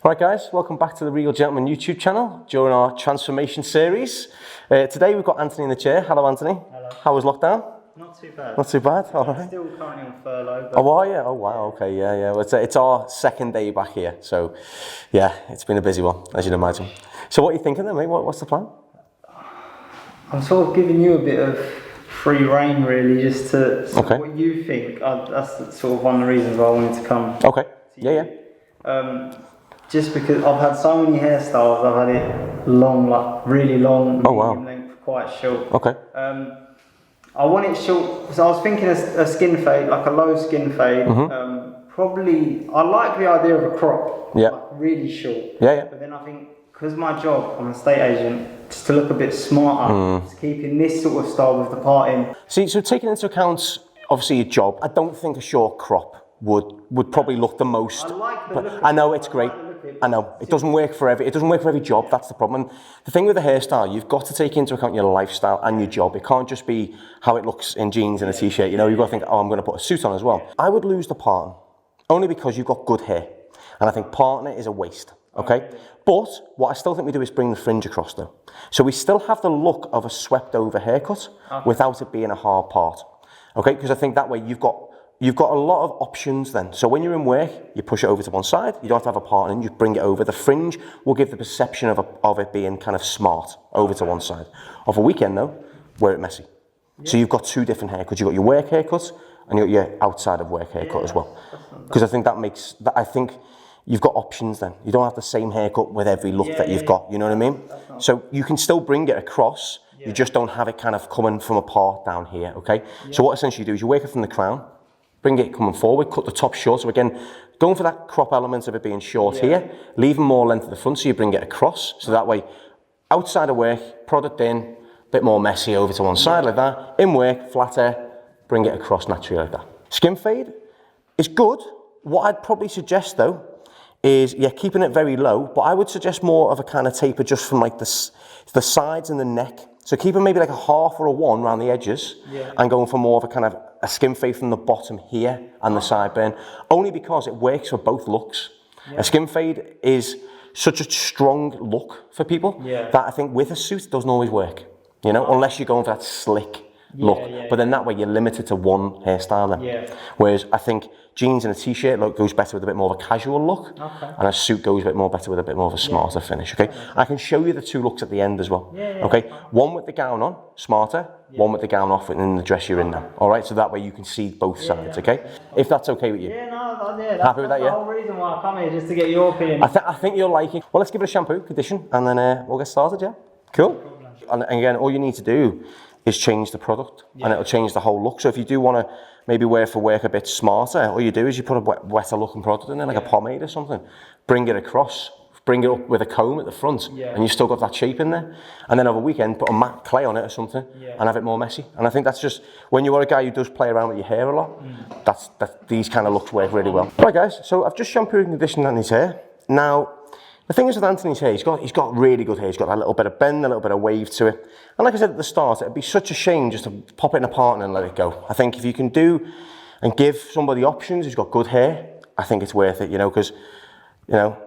Right guys, welcome back to the Real Gentleman YouTube channel during our transformation series. Today we've got Anthony in the chair. Hello Anthony. Hello. How was lockdown? Not too bad. Not too bad, alright. Still currently on furlough. But oh, are you? Oh wow, okay, yeah. Well, it's our second day back here, so yeah, it's been a busy one, as you'd imagine. So what are you thinking then, mate? What's the plan? I'm sort of giving you a bit of free reign really, just to see what you think. That's sort of one of the reasons why I wanted to come. Okay, yeah. Just because I've had so many hairstyles, I've had it long, like really long, medium length, quite short. Okay. I want it short, so I was thinking a skin fade, like a low skin fade. Probably, I like the idea of a crop, like really short. Yeah. But then I think, because my job, I'm an estate agent, just to look a bit smarter, just keeping this sort of style with the parting. See, so taking into account, obviously your job, I don't think a short crop would probably look the most. I like the look. I know it's great. I know it doesn't work for every job. That's the problem. And the thing with the hairstyle, you've got to take into account your lifestyle and your job. It can't just be how it looks in jeans and a t-shirt. You know, you've got to think, oh, I'm going to put a suit on as well. I would lose the parting only because you've got good hair, and I think parting it is a waste. Okay, but what I still think we do is bring the fringe across though. So we still have the look of a swept over haircut without it being a hard part. Okay, because I think that way you've got a lot of options then. So when you're in work, you push it over to one side. You don't have to have a part in, you bring it over. The fringe will give the perception of it being kind of smart over to one side. Of a weekend though, wear it messy. So you've got two different haircuts. You've got your work haircut and you've got your outside of work haircut as well. Because I think that makes, I think you've got options then. You don't have the same haircut with every look that you've got, you know what I mean? So you can still bring it across, you just don't have it kind of coming from a part down here, okay? So what essentially you do is you work it from the crown, bring it coming forward, cut the top short. So again, going for that crop element of it being short here, leaving more length at the front so you bring it across. So that way, outside of work, product in, bit more messy over to one side like that. In work, flatter, bring it across naturally like that. Skin fade is good. What I'd probably suggest though, is keeping it very low, but I would suggest more of a kind of taper just from like the sides and the neck. So keeping maybe like a half or a one around the edges and going for more of a kind of a skin fade from the bottom here and the sideburn, only because it works for both looks. A skin fade is such a strong look for people that I think with a suit it doesn't always work, you know, unless you're going for that slick look. But then that way you're limited to one hairstyle then. Whereas I think jeans and a t-shirt look goes better with a bit more of a casual look, and a suit goes a bit more better with a bit more of a smarter finish. Okay, I can show you the two looks at the end as well. Okay, one with the gown on, smarter, one with the gown off and in the dress you're in now. All right, so that way you can see both sides. Okay, if that's okay with you. Happy with that? That's the whole reason why I come here, just to get your opinion. I think you'll like it. Well, let's give it a shampoo, condition, and then we'll get started. Yeah, cool. And again, all you need to do is change the product and it'll change the whole look. So if you do want to maybe wear for work a bit smarter, all you do is you put a wetter looking product in there, like a pomade or something, bring it across, bring it up with a comb at the front, and you've still got that shape in there. And then over a weekend, put a matte clay on it or something and have it more messy. And I think that's just, when you are a guy who does play around with your hair a lot, these kind of looks work really well. Right guys, so I've just shampooed and conditioned Anthony's hair. Now, the thing is with Anthony's hair, he's got really good hair. He's got a little bit of bend, a little bit of wave to it. And like I said at the start, it'd be such a shame just to pop it in a part and let it go. I think if you can do and give somebody options who's got good hair, I think it's worth it, you know, because, you know,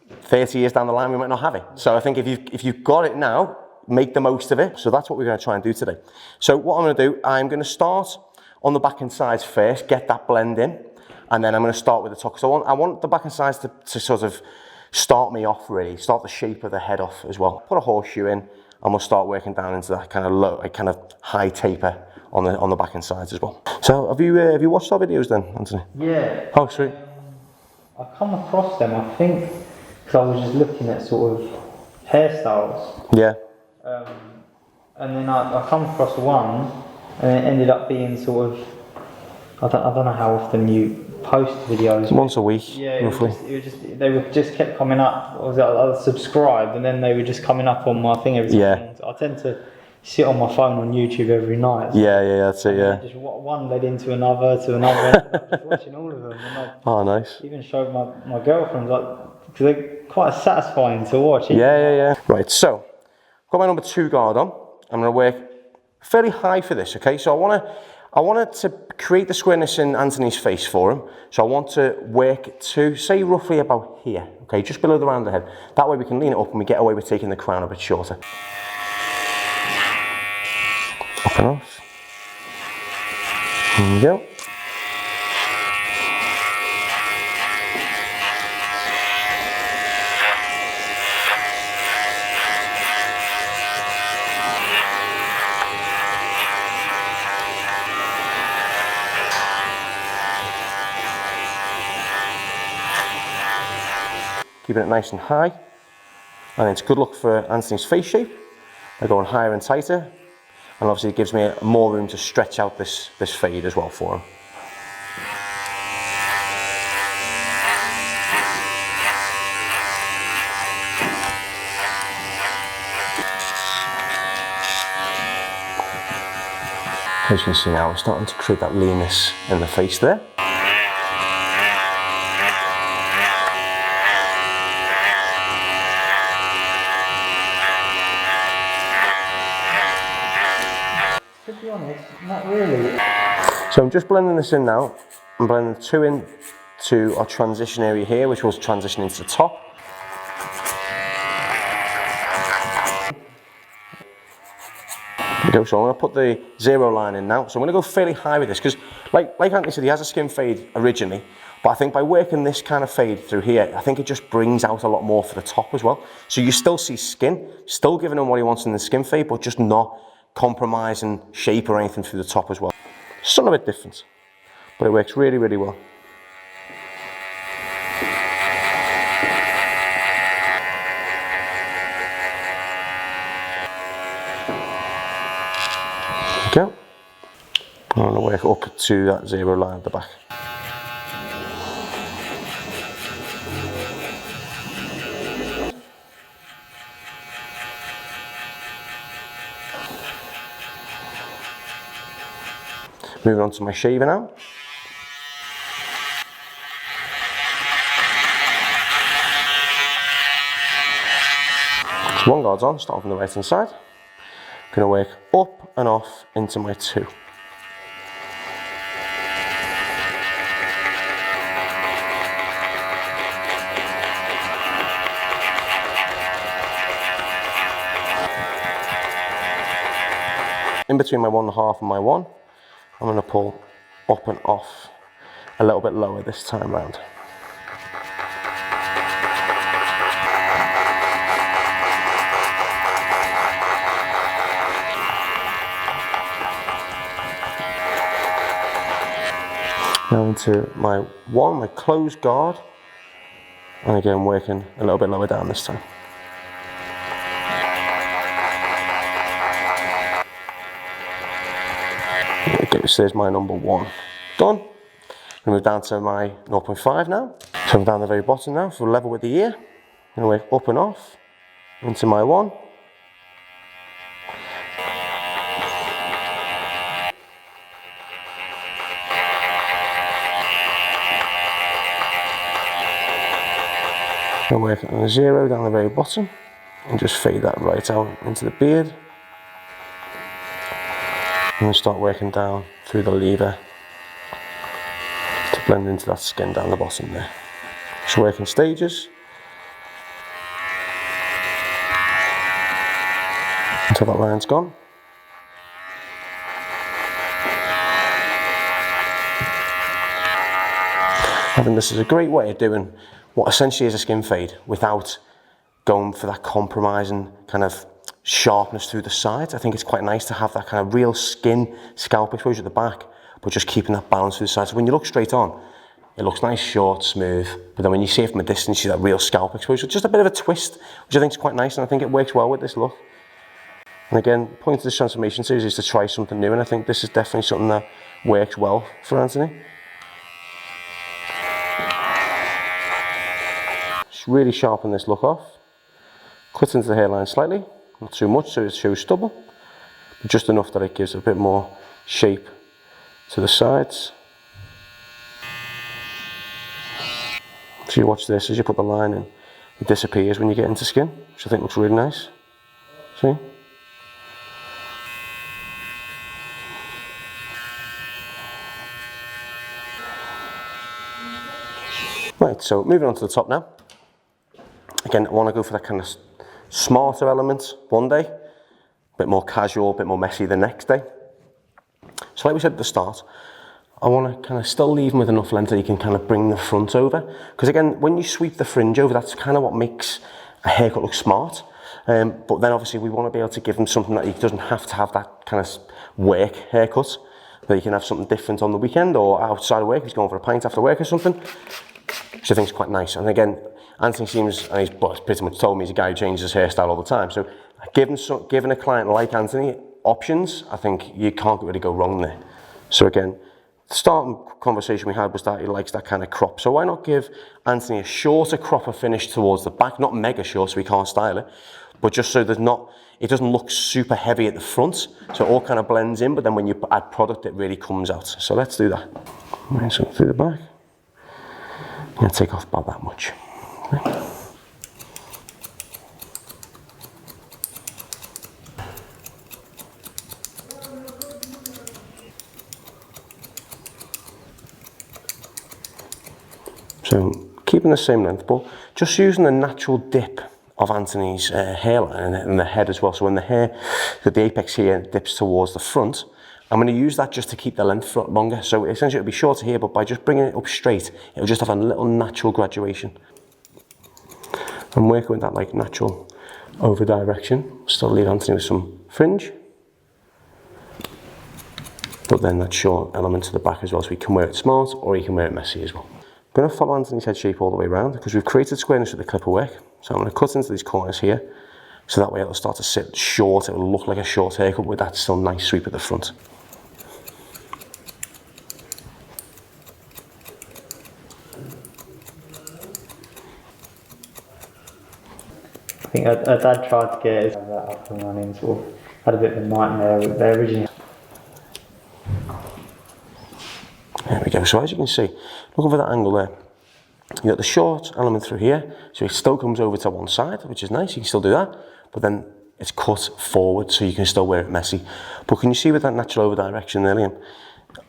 30 years down the line, we might not have it. So I think if you've got it now, make the most of it. So that's what we're going to try and do today. So what I'm going to do, I'm going to start on the back and sides first, get that blend in, and then I'm going to start with the top. So I want the back and sides to sort of start me off really, start the shape of the head off as well. Put a horseshoe in and we'll start working down into that kind of low, kind of high taper on the back and sides as well. So have you watched our videos then, Anthony? Yeah. Oh, sweet. I come across them, I think, because I was just looking at sort of hairstyles. Yeah. And then I come across one and it ended up being sort of, I don't know how often you post videos. Once a week, roughly. They were just kept coming up. I subscribed and then they were just coming up on my thing every time. I tend to sit on my phone on YouTube every night. So that's it, just one led into another, and I'm just watching all of them. And oh, nice. Even showed my girlfriend, like, because they're quite satisfying to watch. Yeah. Right, so, got my number 2 guard on. I'm going to work fairly high for this, okay? So I wanted to create the squareness in Anthony's face for him, so I want to work to, say, roughly about here, okay, just below the round of the head. That way we can lean it up and we get away with taking the crown a bit shorter. Up and off. There we go. Keeping it nice and high, and it's good look for Anthony's face shape. They're going higher and tighter, and obviously it gives me more room to stretch out this fade as well for him. As you can see now, we're starting to create that leanness in the face there. To be honest, not really. So I'm just blending this in now. I'm blending the two in to our transition area here, which will transition into the top. There we go. So I'm going to put the zero line in now. So I'm going to go fairly high with this because, like Anthony said, he has a skin fade originally, but I think by working this kind of fade through here, I think it just brings out a lot more for the top as well. So you still see skin, still giving him what he wants in the skin fade, but just not compromising shape or anything through the top as well. Something a bit different, but it works really, really well. There we go. I'm going to work up to that zero line at the back. Moving on to my shaver now. So one guard's on, starting from the right hand side. I'm going to work up and off into my two. In between my 1.5 and my 1, I'm going to pull up and off a little bit lower this time round. Now into my 1, my closed guard, and again working a little bit lower down this time. Okay, so there's my number 1 done. We move down to my 0.5 now. So I'm down the very bottom now, so level with the ear. I'm going to work up and off into my 1. I'm working on a 0 down the very bottom and just fade that right out into the beard. And then start working down through the lever to blend into that skin down the bottom there. Just work in stages until that line's gone. I think this is a great way of doing what essentially is a skin fade without going for that compromising kind of sharpness through the sides. I think it's quite nice to have that kind of real skin scalp exposure at the back, but just keeping that balance through the sides. So when you look straight on, it looks nice, short, smooth, but then when you see it from a distance, you see that real scalp exposure. Just a bit of a twist, which I think is quite nice, and I think it works well with this look. And again, the point of this transformation series is to try something new, and I think this is definitely something that works well for Anthony. Just really sharpen this look off. Cut into the hairline slightly, not too much so it shows stubble, but just enough that it gives a bit more shape to the sides. So you watch this, as you put the line in, it disappears when you get into skin, which I think looks really nice. See? Right, so moving on to the top now. Again, I want to go for that kind of smarter element one day, a bit more casual, a bit more messy the next day. So like we said at the start, I want to kind of still leave them with enough length that you can kind of bring the front over. Because again, when you sweep the fringe over, that's kind of what makes a haircut look smart. But then obviously we want to be able to give them something that he doesn't have to have that kind of work haircut, that you can have something different on the weekend or outside of work if he's going for a pint after work or something, which I think is quite nice. And again, Anthony seems, and he's pretty much told me he's a guy who changes his hairstyle all the time. So giving a client like Anthony options, I think you can't really go wrong there. So again, the starting conversation we had was that he likes that kind of crop. So why not give Anthony a shorter cropper finish towards the back, not mega short so we can't style it, but just so it doesn't look super heavy at the front, so it all kind of blends in, but then when you add product, it really comes out. So let's do that. Right, so through the back, I'm going to take off about that much. Okay. So keeping the same length, but just using the natural dip of Anthony's hairline and the head as well. So when the apex here dips towards the front, I'm going to use that just to keep the length longer. So essentially it'll be shorter here, but by just bringing it up straight, it'll just have a little natural graduation. I'm working with that like natural over direction. Still leave Anthony with some fringe, but then that short element to the back as well, so he can wear it smart or he can wear it messy as well. I'm going to follow Anthony's head shape all the way around because we've created squareness with the clipper work. So I'm going to cut into these corners here, so that way it'll start to sit short, it will look like a short haircut with that still nice sweep at the front. I think our dad tried to get that up and running, sort of had a bit of a nightmare. They originally. There we go, so as you can see, looking for that angle there, you got the short element through here, so it still comes over to one side, which is nice, you can still do that, but then it's cut forward so you can still wear it messy. But can you see with that natural over direction there, Liam,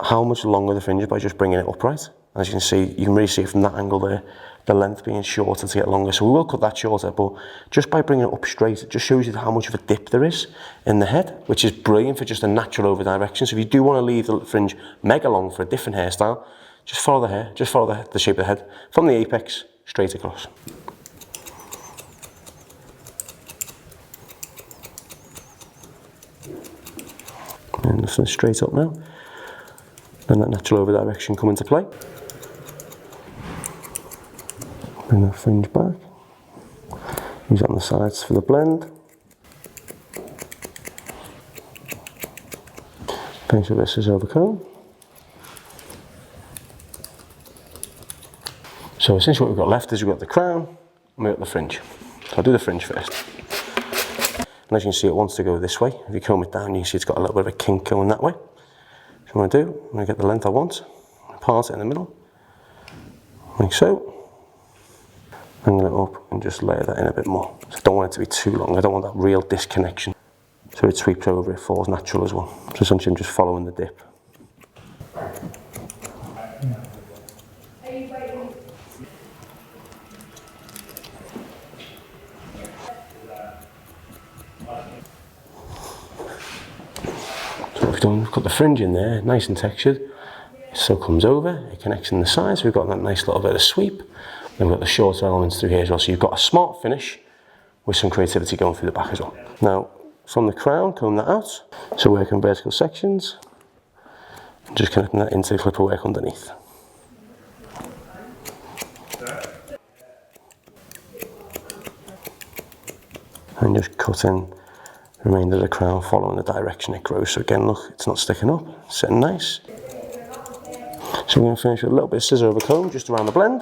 how much longer the fringe is by just bringing it upright? As you can see, you can really see from that angle there, the length being shorter to get longer. So we will cut that shorter, but just by bringing it up straight, it just shows you how much of a dip there is in the head, which is brilliant for just a natural over direction. So if you do want to leave the fringe mega long for a different hairstyle, just follow the hair, just follow the shape of the head from the apex straight across. And nothing straight up now. Then that natural over direction come into play. Bring that fringe back. Use it on the sides for the blend. Finish with this scissor over comb. So essentially what we've got left is we've got the crown and we've got the fringe. So I'll do the fringe first. And as you can see, it wants to go this way. If you comb it down, you can see it's got a little bit of a kink going that way. So what I'm going to do, I'm going to get the length I want, part it in the middle, like so. Bring it up and just layer that in a bit more. So I don't want it to be too long, I don't want that real disconnection. So it sweeps over, it falls natural as well. So essentially I'm just following the dip. We've got the fringe in there, nice and textured. It still comes over, it connects in the sides, we've got that nice little bit of sweep. Then we've got the shorter elements through here as well, so you've got a smart finish with some creativity going through the back as well. Now, from the crown, comb that out. So working vertical sections, and just connecting that into the clipper work underneath. And just cut in the remainder of the crown following the direction it grows. So again, look, it's not sticking up, it's sitting nice. So we're going to finish with a little bit of scissor over comb just around the blend.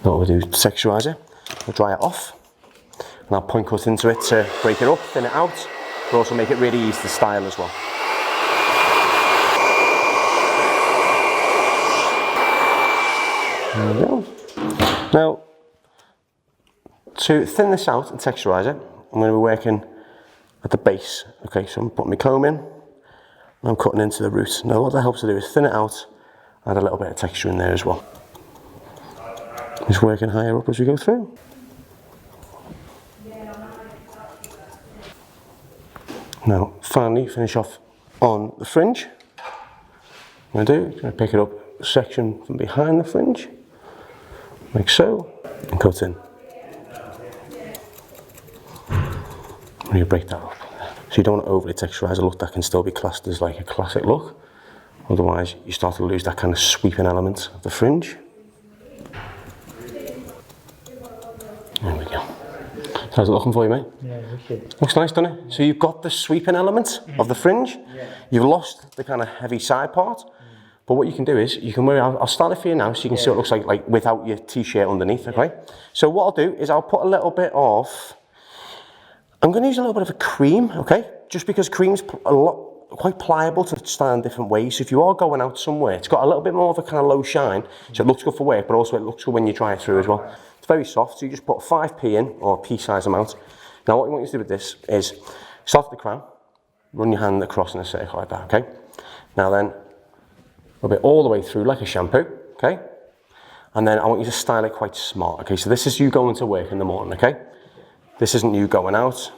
Now what we'll do is texturize it, we'll dry it off, and I'll point cut into it to break it up, thin it out, but also make it really easy to style as well. There we go. Now, to thin this out and texturize it, I'm going to be working at the base. Okay, so I'm putting my comb in, and I'm cutting into the root. Now what that helps to do is thin it out, add a little bit of texture in there as well. Just working higher up as we go through. Now, finally, finish off on the fringe. What I'm going to pick it up a section from behind the fringe, like so, and cut in. And you break that up. So you don't want to overly texturize a look that can still be classed as like a classic look. Otherwise, you start to lose that kind of sweeping element of the fringe. There we go. How's it looking for you, mate? Yeah, wicked. Looks nice, doesn't it? So you've got the sweeping element of the fringe. Yeah. You've lost the kind of heavy side part. But what you can do is, you can wear, I'll start it for you now so you can see what it looks like without your t-shirt underneath, okay? So what I'll do is I'll put a little bit of, I'm going to use a little bit of a cream, okay? Just because cream's quite pliable to stand different ways. So if you are going out somewhere, it's got a little bit more of a kind of low shine, so it looks good for work, but also it looks good when you dry it through as well. It's very soft, so you just put 5p in, or pea-size amount. Now what you want you to do with this is, start at the crown, run your hand across in a circle like that, okay? Now then, rub it all the way through like a shampoo, okay? And then I want you to style it quite smart, okay? So this is you going to work in the morning, okay? This isn't you going out.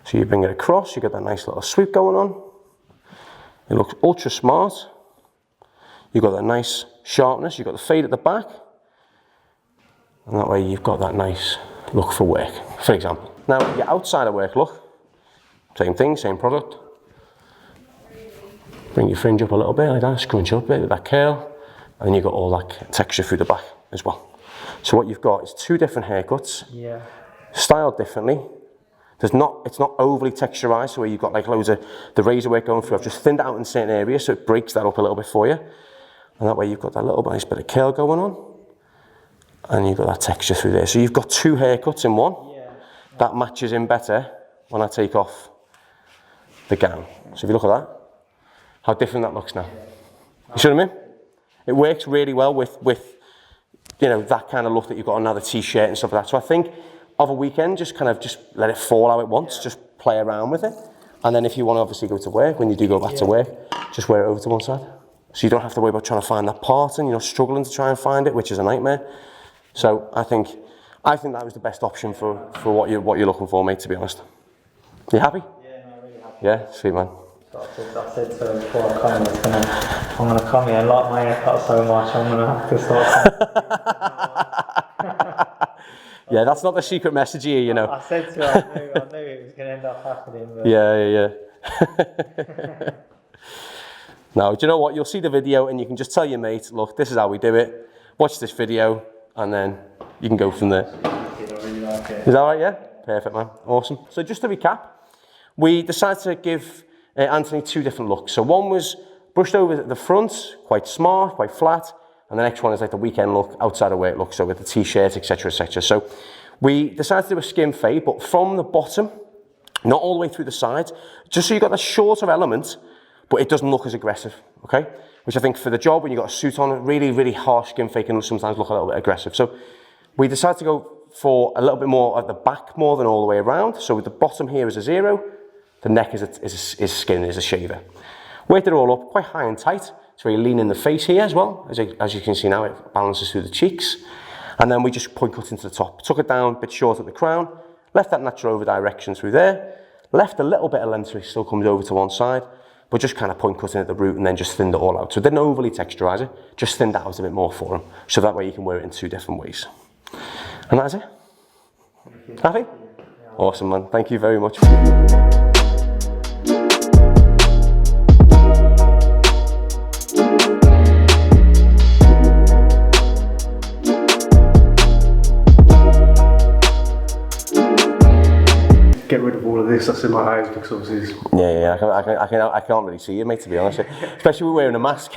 So you bring it across, you get that nice little sweep going on. It looks ultra smart. You've got that nice sharpness, you've got the fade at the back. And that way you've got that nice look for work, for example. Now, your outside of work look, same thing, same product. Bring your fringe up a little bit like that, scrunch up a bit with that curl, and then you've got all that texture through the back as well. So what you've got is two different haircuts, styled differently. It's not overly texturized, so where you've got like loads of the razor work going through. I've just thinned it out in certain areas, so it breaks that up a little bit for you. And that way you've got that little nice bit of curl going on, and you've got that texture through there. So you've got two haircuts in one. That matches in better when I take off the gown. So if you look at that, how different that looks now. You see what I mean? It works really well with you know, that kind of look that you've got on another t-shirt and stuff like that. So I think of a weekend, just let it fall how it wants, just play around with it. And then if you want to obviously go to work, when you do go back to work, just wear it over to one side. So you don't have to worry about trying to find that part and, you know, struggling to try and find it, which is a nightmare. So I think that was the best option for what you're looking for, mate, to be honest. You happy? Yeah, no, really happy. Yeah, sweet man. I said to her before I come, I'm going to come here and like my haircut so much, I'm going to have to start. Yeah, that's not the secret message here, you know. I said to her, I knew it was going to end up happening. But... Yeah. Now, do you know what? You'll see the video and you can just tell your mate, look, this is how we do it. Watch this video and then you can go from there. I really like it. Is that right, yeah? Perfect, man. Awesome. So just to recap, we decided to give Anthony two different looks. So one was brushed over the front, quite smart, quite flat, and the next one is like the weekend look, outside of work look, so with the t-shirt, etc, etc. So we decided to do a skin fade, but from the bottom, not all the way through the sides, just so you got the shorter element, but it doesn't look as aggressive, okay? Which I think for the job, when you've got a suit on, really, really harsh skin fade can sometimes look a little bit aggressive. So we decided to go for a little bit more at the back more than all the way around. So with the bottom here is a 0, the neck is skin, is a shaver. Worked it all up, quite high and tight. It's very lean in the face here as well. As you can see now, it balances through the cheeks. And then we just point cut into the top. Took it down, a bit short at the crown, left that natural over direction through there, left a little bit of length so it still comes over to one side, but just kind of point cutting at the root and then just thinned it all out. So didn't overly texturize it, just thinned it out a bit more for him. So that way you can wear it in two different ways. And that's it. Happy? Awesome, man. Thank you very much. Get rid of all of this that's in my eyes because obviously it's... Yeah, I can't really see you, mate, to be honest. Especially with wearing a mask.